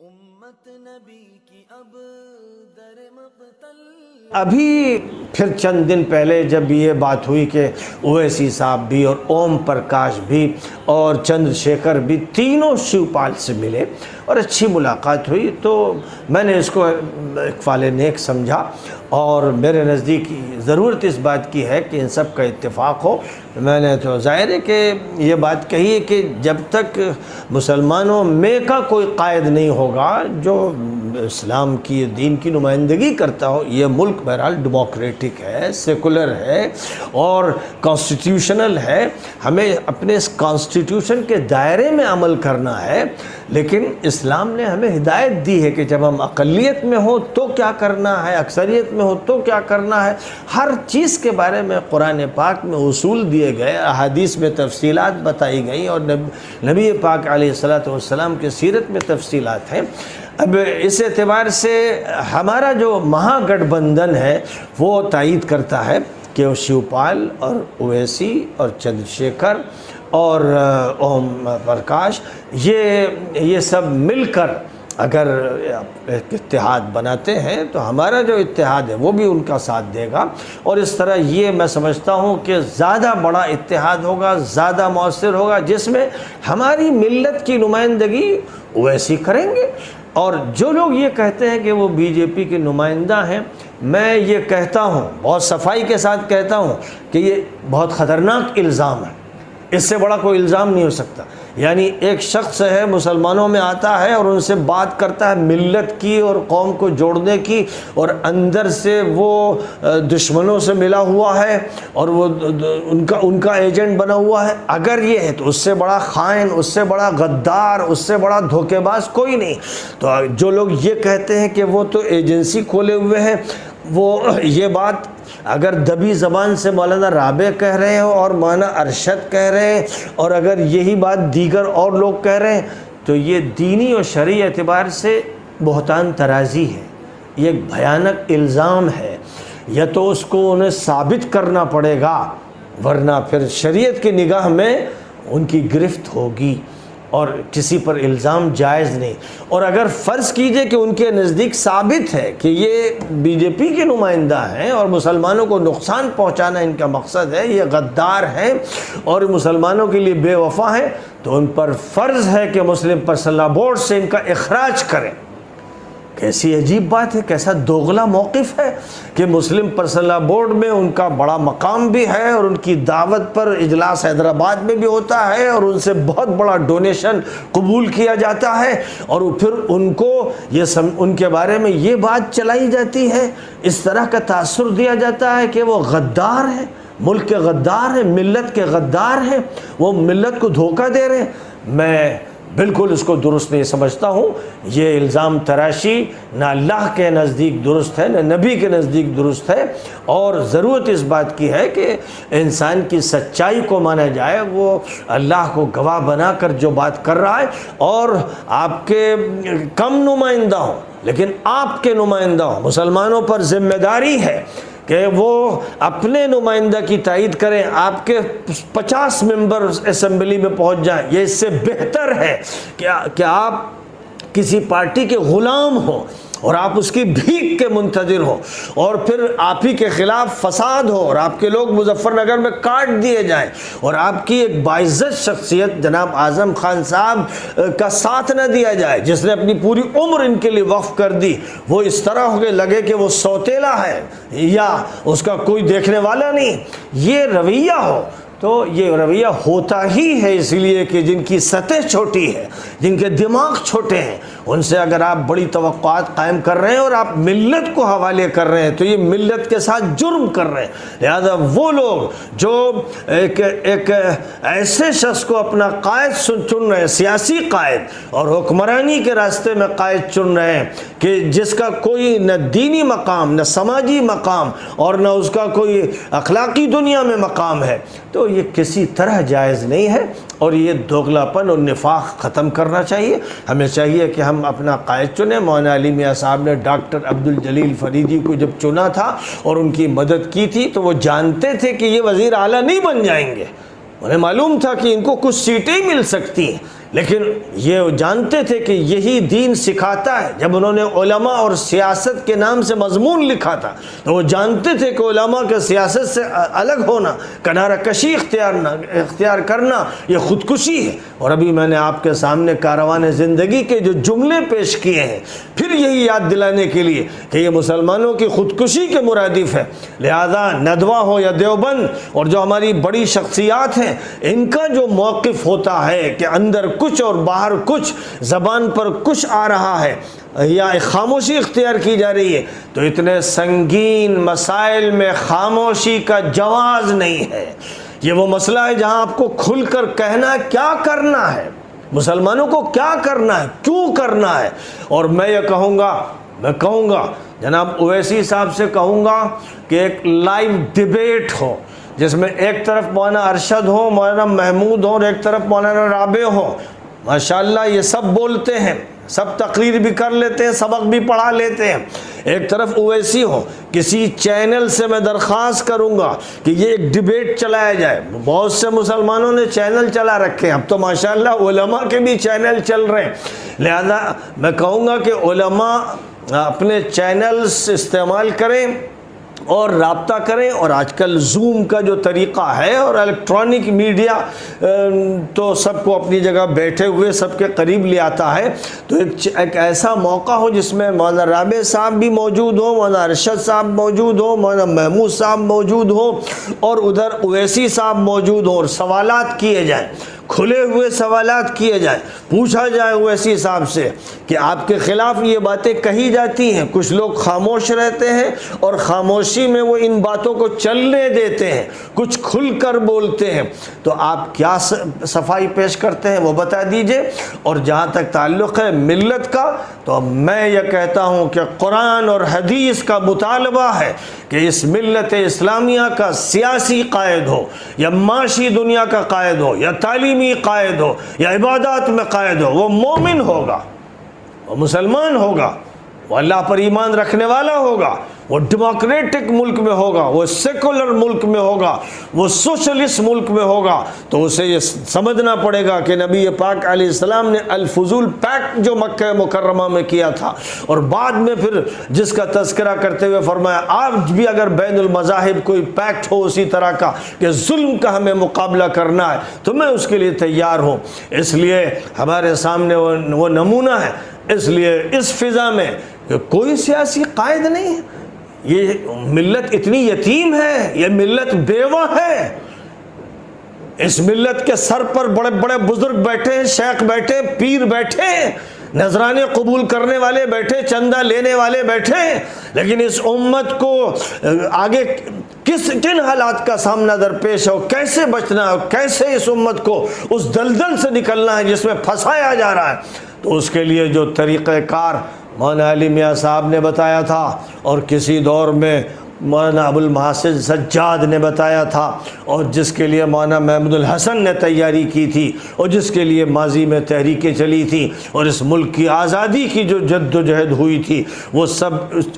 امت نبی کی اب در مقتل ابھی پھر چند دن پہلے جب یہ بات ہوئی کہ اویسی صاحب بھی اور اوم پرکاش بھی اور چندر شیکھر بھی تینوں شیو پال سے ملے اور اچھی ملاقات ہوئی، تو میں نے اس کو ایک فعل نیک سمجھا، اور میرے نزدیک ضرورت اس بات کی ہے کہ ان سب کا اتفاق ہو۔ میں نے تو ظاہر ہے کہ یہ بات کہی ہے کہ جب تک مسلمانوں میں کا کوئی قائد نہیں ہوگا جو اسلام کی دین کی نمائندگی کرتا ہو، یہ ملک بہرحال ڈیموکریٹک ہے، سیکولر ہے اور کانسٹیٹیوشنل ہے، ہمیں اپنے اس کانسٹیٹیوشن کے دائرے میں عمل کرنا ہے، لیکن اسلام نے ہمیں ہدایت دی ہے کہ جب ہم اقلیت میں ہوں تو کیا کرنا ہے، اکثریت میں ہو تو کیا کرنا ہے، ہر چیز کے بارے میں قرآن پاک میں اصول دیے گئے، احادیث میں تفصیلات بتائی گئیں، اور نبی پاک علیہ السلام کی سیرت میں تفصیلات ہیں۔ اب اس اعتبار سے ہمارا جو مہا گٹھ بندھن ہے وہ تائید کرتا ہے کہ شیو پال اور اویسی اور چندر شیکھر اور اوم پرکاش یہ سب مل کر اگر ایک اتحاد بناتے ہیں تو ہمارا جو اتحاد ہے وہ بھی ان کا ساتھ دے گا، اور اس طرح یہ میں سمجھتا ہوں کہ زیادہ بڑا اتحاد ہوگا، زیادہ مؤثر ہوگا، جس میں ہماری ملت کی نمائندگی اویسی کریں گے۔ اور جو لوگ یہ کہتے ہیں کہ وہ بی جے پی کے نمائندہ ہیں، میں یہ کہتا ہوں، بہت صفائی کے ساتھ کہتا ہوں کہ یہ بہت خطرناک الزام ہے، اس سے بڑا کوئی الزام نہیں ہو سکتا۔ یعنی ایک شخص ہے، مسلمانوں میں آتا ہے اور ان سے بات کرتا ہے ملت کی اور قوم کو جوڑنے کی، اور اندر سے وہ دشمنوں سے ملا ہوا ہے اور وہ ان کا ایجنٹ بنا ہوا ہے۔ اگر یہ ہے تو اس سے بڑا خائن، اس سے بڑا غدار، اس سے بڑا دھوکے باز کوئی نہیں۔ تو جو لوگ یہ کہتے ہیں کہ وہ تو ایجنسی کھولے ہوئے ہیں، وہ یہ بات اگر دبی زبان سے مولانا رابع کہہ رہے ہیں اور مولانا ارشد کہہ رہے ہیں، اور اگر یہی بات دیگر اور لوگ کہہ رہے ہیں، تو یہ دینی اور شرعی اعتبار سے بہتان ترازی ہے، یہ ایک بھیانک الزام ہے۔ یا تو اس کو انہیں ثابت کرنا پڑے گا، ورنہ پھر شریعت کی نگاہ میں ان کی گرفت ہوگی اور کسی پر الزام جائز نہیں۔ اور اگر فرض کیجئے کہ ان کے نزدیک ثابت ہے کہ یہ بی جے پی کے نمائندہ ہیں اور مسلمانوں کو نقصان پہنچانا ان کا مقصد ہے، یہ غدار ہیں اور مسلمانوں کے لیے بے وفا ہیں، تو ان پر فرض ہے کہ مسلم پرسنل بورڈ سے ان کا اخراج کریں۔ کیسی عجیب بات ہے، کیسا دوغلا موقف ہے کہ مسلم پرسنل بورڈ میں ان کا بڑا مقام بھی ہے اور ان کی دعوت پر اجلاس حیدرآباد میں بھی ہوتا ہے اور ان سے بہت بڑا ڈونیشن قبول کیا جاتا ہے، اور پھر ان کو ان کے بارے میں یہ بات چلائی جاتی ہے، اس طرح کا تاثر دیا جاتا ہے کہ وہ غدار ہیں، ملک کے غدار ہیں، ملت کے غدار ہیں، وہ ملت کو دھوکہ دے رہے ہیں۔ میں بالکل اس کو درست نہیں سمجھتا ہوں۔ یہ الزام تراشی نہ اللہ کے نزدیک درست ہے، نہ نبی کے نزدیک درست ہے، اور ضرورت اس بات کی ہے کہ انسان کی سچائی کو مانا جائے، وہ اللہ کو گواہ بنا کر جو بات کر رہا ہے، اور آپ کے کم نمائندہ ہوں لیکن آپ کے نمائندہ ہوں، مسلمانوں پر ذمہ داری ہے کہ وہ اپنے نمائندہ کی تائید کریں، آپ کے 50 ممبر اسمبلی میں پہنچ جائیں۔ یہ اس سے بہتر ہے کہ آپ کسی پارٹی کے غلام ہوں اور آپ اس کی بھیک کے منتظر ہو، اور پھر آپ ہی کے خلاف فساد ہو اور آپ کے لوگ مظفر نگر میں کاٹ دیے جائیں، اور آپ کی ایک باعزت شخصیت جناب اعظم خان صاحب کا ساتھ نہ دیا جائے، جس نے اپنی پوری عمر ان کے لیے وقف کر دی، وہ اس طرح ہو کے لگے کہ وہ سوتیلا ہے یا اس کا کوئی دیکھنے والا نہیں۔ یہ رویہ ہو تو یہ رویہ ہوتا ہی ہے اس لیے کہ جن کی سطح چھوٹی ہے، جن کے دماغ چھوٹے ہیں، ان سے اگر آپ بڑی توقعات قائم کر رہے ہیں اور آپ ملت کو حوالے کر رہے ہیں تو یہ ملت کے ساتھ جرم کر رہے ہیں۔ لہذا وہ لوگ جو ایک ایسے شخص کو اپنا قائد چن رہے ہیں، سیاسی قائد اور حکمرانی کے راستے میں قائد چن رہے ہیں، کہ جس کا کوئی نہ دینی مقام، نہ سماجی مقام، اور نہ اس کا کوئی اخلاقی دنیا میں مقام ہے، تو یہ کسی طرح جائز نہیں ہے، اور یہ دوغلاپن اور نفاق ختم کرنا چاہیے۔ ہمیں چاہیے کہ ہم اپنا قائد چنیں۔ مولانا علی میاں صاحب نے ڈاکٹر عبدالجلیل فریدی کو جب چنا تھا اور ان کی مدد کی تھی تو وہ جانتے تھے کہ یہ وزیر اعلیٰ نہیں بن جائیں گے، انہیں معلوم تھا کہ ان کو کچھ سیٹیں مل سکتی ہیں، لیکن یہ جانتے تھے کہ یہی دین سکھاتا ہے. جب انہوں نے علماء اور سیاست کے نام سے مضمون لکھا تھا تو وہ جانتے تھے کہ علماء کے سیاست سے الگ ہونا، کنارہ کشی اختیار کرنا یہ خودکشی ہے. اور ابھی میں نے آپ کے سامنے کاروان زندگی کے جو جملے پیش کیے ہیں پھر یہی یاد دلانے کے لیے کہ یہ مسلمانوں کی خودکشی کے مرادف ہے. لہذا ندوہ ہو یا دیوبند اور جو ہماری بڑی شخصیات ہیں، ان کا جو موقف ہوتا ہے کہ اندر کچھ اور باہر کچھ، زبان پر کچھ آ رہا ہے یا خاموشی اختیار کی جا رہی ہے، تو اتنے سنگین مسائل میں خاموشی کا جواز نہیں ہے. یہ وہ مسئلہ ہے جہاں آپ کو کھل کر کہنا ہے کیا کرنا ہے، مسلمانوں کو کیا کرنا ہے، کیوں کرنا ہے. اور میں یہ کہوں گا جناب اویسی صاحب سے کہوں گا کہ ایک لائیو ڈیبیٹ ہو جس میں ایک طرف مولانا ارشد ہو، مولانا محمود ہو، اور ایک طرف مولانا رابع ہو. ماشاءاللہ یہ سب بولتے ہیں، سب تقریر بھی کر لیتے ہیں، سبق بھی پڑھا لیتے ہیں. ایک طرف اویسی ہو. کسی چینل سے میں درخواست کروں گا کہ یہ ایک ڈیبیٹ چلایا جائے. بہت سے مسلمانوں نے چینل چلا رکھے ہیں، اب تو ماشاءاللہ علماء کے بھی چینل چل رہے ہیں. لہذا میں کہوں گا کہ علماء اپنے چینلز استعمال کریں اور رابطہ کریں. اور آج کل زوم کا جو طریقہ ہے اور الیکٹرانک میڈیا تو سب کو اپنی جگہ بیٹھے ہوئے سب کے قریب لے آتا ہے، تو ایک ایسا موقع ہو جس میں مولانا رابع صاحب بھی موجود ہو، مولانا ارشد صاحب موجود ہو، مولانا محمود صاحب موجود ہو، اور ادھر اویسی صاحب موجود ہو، اور سوالات کیے جائیں، کھلے ہوئے سوالات کیے جائیں. پوچھا جائے اویسی صاحب سے کہ آپ کے خلاف یہ باتیں کہی جاتی ہیں، کچھ لوگ خاموش رہتے ہیں اور خاموشی میں وہ ان باتوں کو چلنے دیتے ہیں، کچھ کھل کر بولتے ہیں، تو آپ کیا صفائی پیش کرتے ہیں وہ بتا دیجئے. اور جہاں تک تعلق ہے ملت کا، تو میں یہ کہتا ہوں کہ قرآن اور حدیث کا مطالبہ ہے کہ اس ملت اسلامیہ کا سیاسی قائد ہو یا معاشی دنیا کا قائد ہو یا تعلیمی قائد ہو یا عبادات میں قائد ہو، وہ مومن ہوگا، وہ مسلمان ہوگا، وہ اللہ پر ایمان رکھنے والا ہوگا، وہ ڈیموکریٹک ملک میں ہوگا، وہ سیکولر ملک میں ہوگا، وہ سوشلسٹ ملک میں ہوگا. تو اسے یہ سمجھنا پڑے گا کہ نبی پاک علیہ السلام نے الفضول پیکٹ جو مکہ مکرمہ میں کیا تھا، اور بعد میں پھر جس کا تذکرہ کرتے ہوئے فرمایا آج بھی اگر بین المذاہب کوئی پیکٹ ہو اسی طرح کا کہ ظلم کا ہمیں مقابلہ کرنا ہے تو میں اس کے لیے تیار ہوں. اس لیے ہمارے سامنے وہ نمونہ ہے. اس لیے اس فضا میں کہ کوئی سیاسی قائد نہیں ہے، یہ ملت اتنی یتیم ہے، یہ ملت بیوہ ہے. اس ملت کے سر پر بڑے بڑے بزرگ بیٹھے ہیں، شیخ بیٹھے، پیر بیٹھے، نذرانے قبول کرنے والے بیٹھے، چندہ لینے والے بیٹھے، لیکن اس امت کو آگے کن حالات کا سامنا درپیش ہو، کیسے بچنا ہے، کیسے اس امت کو اس دلدل سے نکلنا ہے جس میں پھنسایا جا رہا ہے، تو اس کے لیے جو طریقہ کار مولانا علی میاں صاحب نے بتایا تھا اور کسی دور میں مولانا ابو المحاسن سجاد نے بتایا تھا، اور جس کے لیے مولانا محمود الحسن نے تیاری کی تھی، اور جس کے لیے ماضی میں تحریکیں چلی تھیں، اور اس ملک کی آزادی کی جو جد و جہد ہوئی تھی وہ سب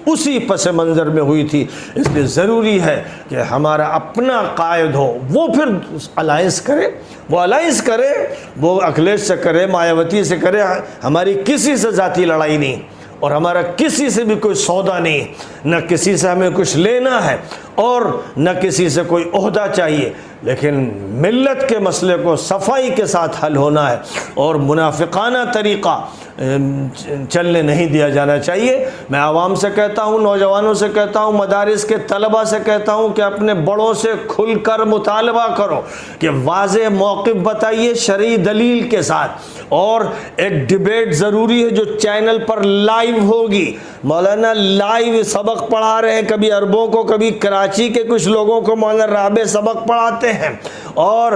اسی پس منظر میں ہوئی تھی. اس لیے ضروری ہے کہ ہمارا اپنا قائد ہو، وہ پھر الائنس کرے، وہ اکھلیش سے کرے، مایاوتی سے کرے. ہماری کسی سے ذاتی لڑائی نہیں، اور ہمارا کسی سے بھی کوئی سودا نہیں، نہ کسی سے ہمیں کچھ لینا ہے اور نہ کسی سے کوئی عہدہ چاہیے، لیکن ملت کے مسئلے کو صفائی کے ساتھ حل ہونا ہے اور منافقانہ طریقہ چلنے نہیں دیا جانا چاہیے. میں عوام سے کہتا ہوں، نوجوانوں سے کہتا ہوں، مدارس کے طلبہ سے کہتا ہوں کہ اپنے بڑوں سے کھل کر مطالبہ کرو کہ واضح موقف بتائیے شرعی دلیل کے ساتھ. اور ایک ڈیبیٹ ضروری ہے جو چینل پر لائیو ہوگی. مولانا لائیو سبق پڑھا رہے ہیں، کبھی عربوں کو، کبھی کراچی کے کچھ لوگوں کو مولانا رابع سبق پڑھاتے ہیں اور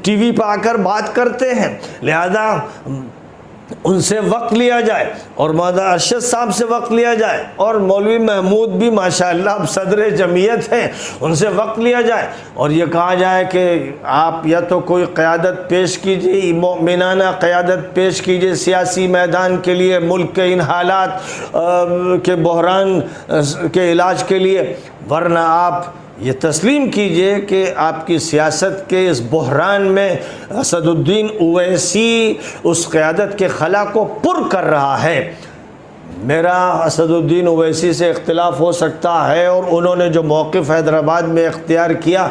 ٹی وی پہ آ کر بات کرتے ہیں. لہذا ان سے وقت لیا جائے اور مولانا ارشد صاحب سے وقت لیا جائے، اور مولوی محمود بھی ماشاءاللہ اب صدر جمعیت ہیں، ان سے وقت لیا جائے اور یہ کہا جائے کہ آپ یا تو کوئی قیادت پیش کیجیے، مومنانہ قیادت پیش کیجیے سیاسی میدان کے لیے، ملک کے ان حالات کے بحران کے علاج کے لیے، ورنہ آپ یہ تسلیم کیجئے کہ آپ کی سیاست کے اس بحران میں اسد الدین اویسی اس قیادت کے خلا کو پر کر رہا ہے۔ میرا اسد الدین اویسی سے اختلاف ہو سکتا ہے، اور انہوں نے جو موقف حیدرآباد میں اختیار کیا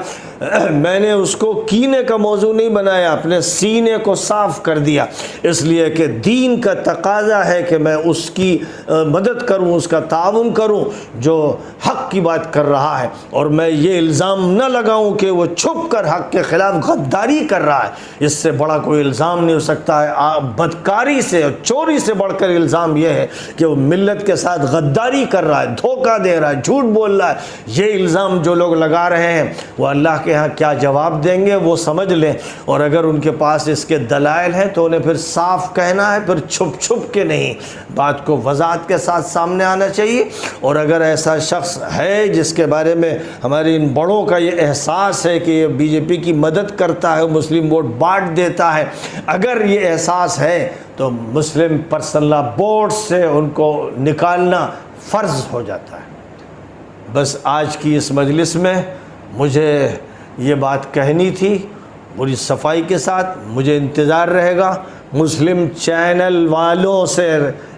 میں نے اس کو کینے کا موضوع نہیں بنایا، اپنے سینے کو صاف کر دیا، اس لیے کہ دین کا تقاضا ہے کہ میں اس کی مدد کروں، اس کا تعاون کروں جو حق کی بات کر رہا ہے، اور میں یہ الزام نہ لگاؤں کہ وہ چھپ کر حق کے خلاف غداری کر رہا ہے۔ اس سے بڑا کوئی الزام نہیں ہو سکتا ہے۔ بدکاری سے اور چوری سے بڑھ کر الزام یہ ہے کہ وہ ملت کے ساتھ غداری کر رہا ہے، دھوکہ دے رہا ہے، جھوٹ بول رہا ہے۔ یہ الزام جو لوگ لگا رہے ہیں وہ اللہ کے ہاں کیا جواب دیں گے وہ سمجھ لیں، اور اگر ان کے پاس اس کے دلائل ہیں تو انہیں پھر صاف کہنا ہے، پھر چھپ چھپ کے نہیں، بات کو وضاحت کے ساتھ سامنے آنا چاہیے۔ اور اگر ایسا شخص ہے جس کے بارے میں ہمارے ان بڑوں کا یہ احساس ہے کہ یہ بی جے پی کی مدد کرتا ہے، مسلم ووٹ بانٹ دیتا ہے، اگر یہ احساس ہے تو مسلم پرسنل لا بورڈ سے ان کو نکالنا فرض ہو جاتا ہے۔ بس آج کی اس مجلس میں مجھے یہ بات کہنی تھی، پوری صفائی کے ساتھ۔ مجھے انتظار رہے گا مسلم چینل والوں سے،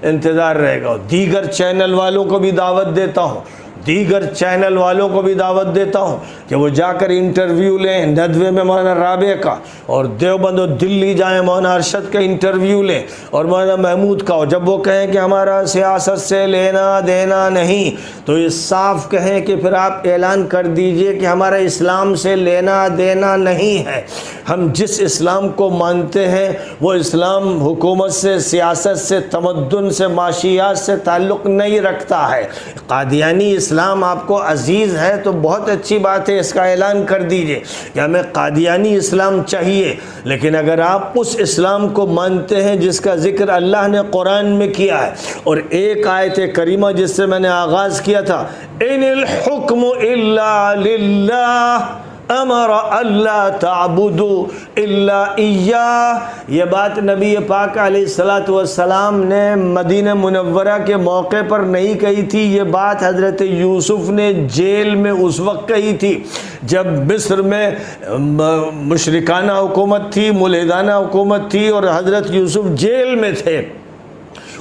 انتظار رہے گا، دیگر چینل والوں کو بھی دعوت دیتا ہوں، دیگر چینل والوں کو بھی دعوت دیتا ہوں کہ وہ جا کر انٹرویو لیں ندوے میں مولانا رابع کا، اور دیوبند و دلی جائیں مولانا ارشد کا انٹرویو لیں، اور مولانا محمود کا، اور جب وہ کہیں کہ ہمارا سیاست سے لینا دینا نہیں تو یہ صاف کہیں کہ پھر آپ اعلان کر دیجئے کہ ہمارا اسلام سے لینا دینا نہیں ہے۔ ہم جس اسلام کو مانتے ہیں وہ اسلام حکومت سے، سیاست سے، تمدن سے، معاشیات سے تعلق نہیں رکھتا ہے۔ قادیانی اسلام آپ کو عزیز ہے تو بہت اچھی بات ہے، اس کا اعلان کر دیجئے کہ ہمیں قادیانی اسلام چاہیے، لیکن اگر آپ اس اسلام کو مانتے ہیں جس کا ذکر اللہ نے قرآن میں کیا ہے، اور ایک آیت کریمہ جس سے میں نے آغاز کیا تھا، ان الحکم الا للہ امر اللہ تعبدوا الا ایاہ، یہ بات نبی پاک علیہ الصلوۃ والسلام نے مدینہ منورہ کے موقع پر نہیں کہی تھی، یہ بات حضرت یوسف نے جیل میں اس وقت کہی تھی جب مصر میں مشرکانہ حکومت تھی، ملحدانہ حکومت تھی، اور حضرت یوسف جیل میں تھے،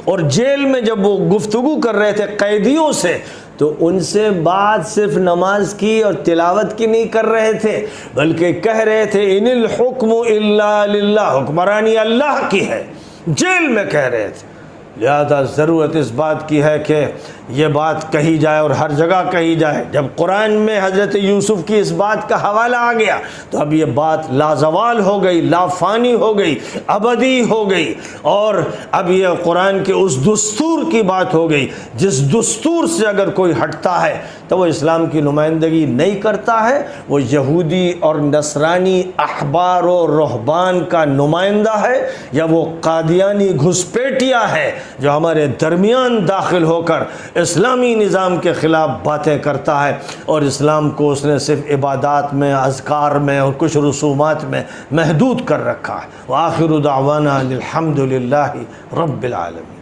اور جیل میں جب وہ گفتگو کر رہے تھے قیدیوں سے تو ان سے بات صرف نماز کی اور تلاوت کی نہیں کر رہے تھے، بلکہ کہہ رہے تھے ان الحکم الا للہ، حکمرانی اللہ کی ہے، جیل میں کہہ رہے تھے۔ لہذا ضرورت اس بات کی ہے کہ یہ بات کہی جائے اور ہر جگہ کہی جائے۔ جب قرآن میں حضرت یوسف کی اس بات کا حوالہ آ گیا تو اب یہ بات لازوال ہو گئی، لافانی ہو گئی، ابدی ہو گئی، اور اب یہ قرآن کے اس دستور کی بات ہو گئی جس دستور سے اگر کوئی ہٹتا ہے تو وہ اسلام کی نمائندگی نہیں کرتا ہے، وہ یہودی اور نصرانی احبار و رہبان کا نمائندہ ہے، یا وہ قادیانی گھسپیٹیا ہے جو ہمارے درمیان داخل ہو کر اسلامی نظام کے خلاف باتیں کرتا ہے، اور اسلام کو اس نے صرف عبادات میں، اذکار میں اور کچھ رسومات میں محدود کر رکھا ہے۔ وآخر دعوانا الحمد للہ رب العالمین۔